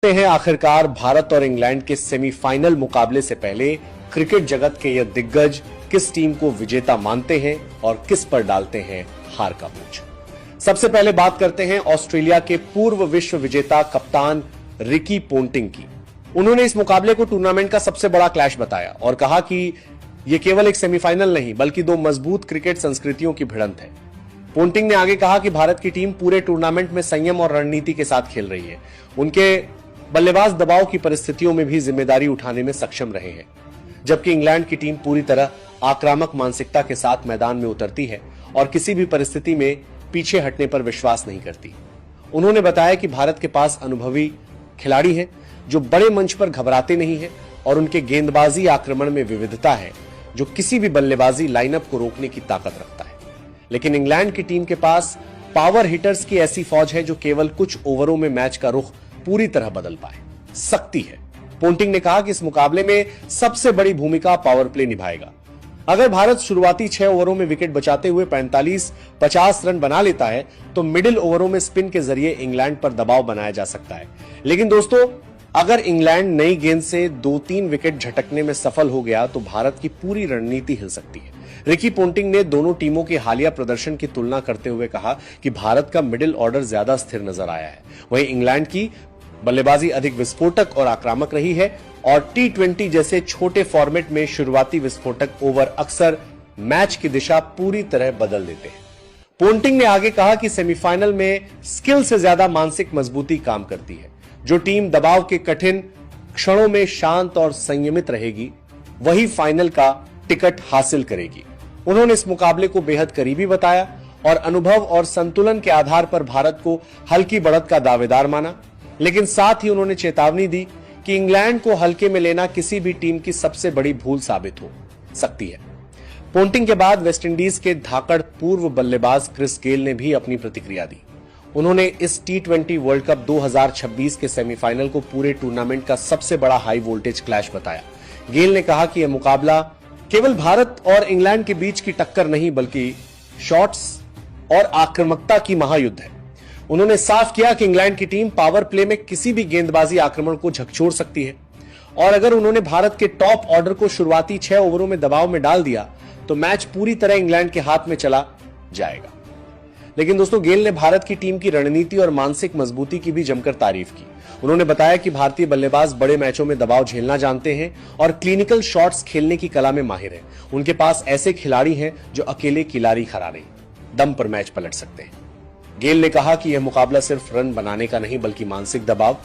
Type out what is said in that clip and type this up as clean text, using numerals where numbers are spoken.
हैं आखिरकार भारत और इंग्लैंड के सेमीफाइनल मुकाबले से पहले क्रिकेट जगत के ये दिग्गज किस टीम को विजेता मानते हैं और किस पर डालते हैं हार का बोझ। सबसे पहले बात करते हैं ऑस्ट्रेलिया के पूर्व विश्व विजेता कप्तान रिकी पोंटिंग की। उन्होंने इस मुकाबले को टूर्नामेंट का सबसे बड़ा क्लैश बताया और कहा कि यह केवल एक सेमीफाइनल नहीं बल्कि दो मजबूत क्रिकेट संस्कृतियों की भिड़ंत है। पोंटिंग ने आगे कहा कि भारत की टीम पूरे टूर्नामेंट में संयम और रणनीति के साथ खेल रही है। उनके बल्लेबाज दबाव की परिस्थितियों में भी जिम्मेदारी उठाने में सक्षम रहे हैं, जबकि इंग्लैंड की टीम पूरी तरह आक्रामक मानसिकता के साथ मैदान में उतरती है और किसी भी परिस्थिति में पीछे हटने पर विश्वास नहीं करती। उन्होंने बताया कि भारत के पास अनुभवी खिलाड़ी हैं जो बड़े मंच पर घबराते नहीं हैं और उनके गेंदबाजी आक्रमण में विविधता है जो किसी भी बल्लेबाजी लाइनअप को रोकने की ताकत रखता है। लेकिन इंग्लैंड की टीम के पास पावर हिटर्स की ऐसी फौज है जो केवल कुछ ओवरों में मैच का रुख पूरी तरह बदल पाए सकती है। पोंटिंग ने कहा कि इस मुकाबले में सबसे बड़ी भूमिका पावर प्ले निभाएगा। अगर भारत शुरुआती 6 ओवरों में विकेट बचाते हुए 45-50 रन बना लेता है तो मिडिल ओवरों में स्पिन के जरिए इंग्लैंड पर दबाव बनाया जा सकता है। लेकिन दोस्तों, अगर इंग्लैंड नई गेंद से 2-3 विकेट झटकने में सफल हो गया तो भारत की पूरी रणनीति हिल सकती है। रिकी पोंटिंग ने दोनों टीमों के हालिया प्रदर्शन की तुलना करते हुए कहा कि भारत का मिडिल ऑर्डर ज्यादा स्थिर नजर आया है, वहीं इंग्लैंड की बल्लेबाजी अधिक विस्फोटक और आक्रामक रही है और T20 जैसे छोटे फॉर्मेट में शुरुआती विस्फोटक ओवर अक्सर मैच की दिशा पूरी तरह बदल देते हैं। पोंटिंग ने आगे कहा कि सेमीफाइनल में स्किल से ज्यादा मानसिक मजबूती काम करती है। जो टीम दबाव के कठिन क्षणों में शांत और संयमित रहेगी वही फाइनल का टिकट हासिल करेगी। उन्होंने इस मुकाबले को बेहद करीबी बताया और अनुभव और संतुलन के आधार पर भारत को हल्की बढ़त का दावेदार माना, लेकिन साथ ही उन्होंने चेतावनी दी कि इंग्लैंड को हल्के में लेना किसी भी टीम की सबसे बड़ी भूल साबित हो सकती है। पोंटिंग के बाद वेस्टइंडीज के धाकड़ पूर्व बल्लेबाज क्रिस गेल ने भी अपनी प्रतिक्रिया दी। उन्होंने इस T20 वर्ल्ड कप 2026 के सेमीफाइनल को पूरे टूर्नामेंट का सबसे बड़ा हाई वोल्टेज क्लैश बताया। गेल ने कहा कि यह मुकाबला केवल भारत और इंग्लैंड के बीच की टक्कर नहीं बल्कि शॉट्स और आक्रामकता की महायुद्ध है। उन्होंने साफ किया कि इंग्लैंड की टीम पावर प्ले में किसी भी गेंदबाजी आक्रमण को झकझोर सकती है और अगर उन्होंने भारत के टॉप ऑर्डर को शुरुआती 6 ओवरों में दबाव में डाल दिया तो मैच पूरी तरह इंग्लैंड के हाथ में चला जाएगा। लेकिन दोस्तों, गेल ने भारत की टीम की रणनीति और मानसिक मजबूती की भी जमकर तारीफ की। उन्होंने बताया कि भारतीय बल्लेबाज बड़े मैचों में दबाव झेलना जानते हैं और क्लिनिकल शॉट्स खेलने की कला में माहिर हैं। उनके पास ऐसे खिलाड़ी हैं जो अकेले किलारी खरा नहीं, दम पर मैच पलट सकते हैं। गेल ने कहा कि यह मुकाबला सिर्फ रन बनाने का नहीं बल्कि मानसिक दबाव